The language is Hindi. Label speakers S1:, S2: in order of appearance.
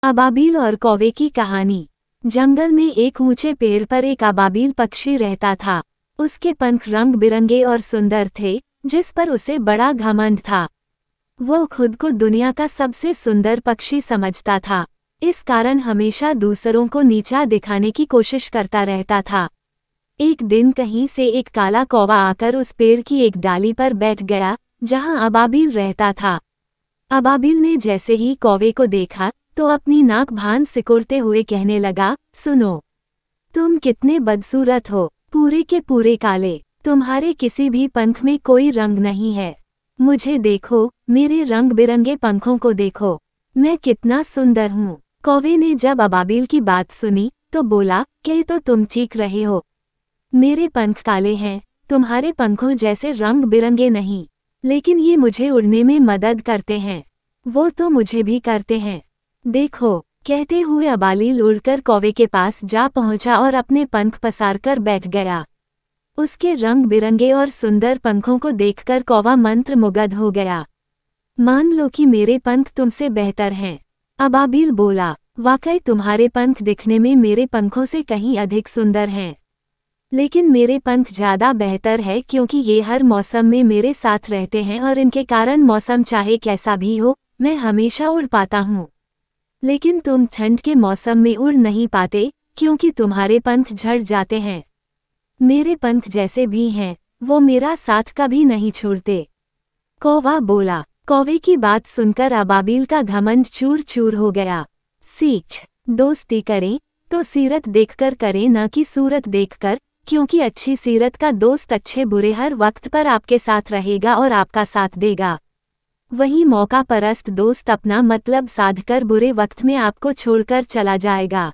S1: अबाबील और कौवे की कहानी। जंगल में एक ऊंचे पेड़ पर एक अबाबील पक्षी रहता था। उसके पंख रंग बिरंगे और सुंदर थे, जिस पर उसे बड़ा घमंड था। वो खुद को दुनिया का सबसे सुंदर पक्षी समझता था। इस कारण हमेशा दूसरों को नीचा दिखाने की कोशिश करता रहता था। एक दिन कहीं से एक काला कौवा आकर उस पेड़ की एक डाली पर बैठ गया, जहां अबाबील रहता था। अबाबील ने जैसे ही कौवे को देखा तो अपनी नाक भान सिकोड़ते हुए कहने लगा, सुनो, तुम कितने बदसूरत हो, पूरे के पूरे काले। तुम्हारे किसी भी पंख में कोई रंग नहीं है। मुझे देखो, मेरे रंग बिरंगे पंखों को देखो, मैं कितना सुंदर हूँ। कौवे ने जब अबाबील की बात सुनी तो बोला कि तो तुम चीख रहे हो। मेरे पंख काले हैं, तुम्हारे पंखों जैसे रंग बिरंगे नहीं, लेकिन ये मुझे उड़ने में मदद करते हैं। वो तो मुझे भी करते हैं। देखो, कहते हुए अबाबील उड़कर कौवे के पास जा पहुंचा और अपने पंख पसारकर बैठ गया। उसके रंग बिरंगे और सुंदर पंखों को देखकर कौवा मंत्रमुग्ध हो गया। मान लो कि मेरे पंख तुमसे बेहतर हैं। अबाबील बोला, वाकई तुम्हारे पंख दिखने में मेरे पंखों से कहीं अधिक सुंदर हैं, लेकिन मेरे पंख ज़्यादा बेहतर है क्योंकि ये हर मौसम में मेरे साथ रहते हैं और इनके कारण मौसम चाहे कैसा भी हो, मैं हमेशा उड़ पाता हूँ। लेकिन तुम ठंड के मौसम में उड़ नहीं पाते क्योंकि तुम्हारे पंख झड़ जाते हैं। मेरे पंख जैसे भी हैं, वो मेरा साथ कभी नहीं छोड़ते। कौवा बोला। कौवे की बात सुनकर अबाबील का घमंड चूर चूर हो गया। सीख, दोस्ती करें तो सीरत देखकर करें, न कि सूरत देखकर, क्योंकि अच्छी सीरत का दोस्त अच्छे बुरे हर वक्त पर आपके साथ रहेगा और आपका साथ देगा। वहीं मौका परस्त दोस्त अपना मतलब साधकर बुरे वक्त में आपको छोड़कर चला जाएगा।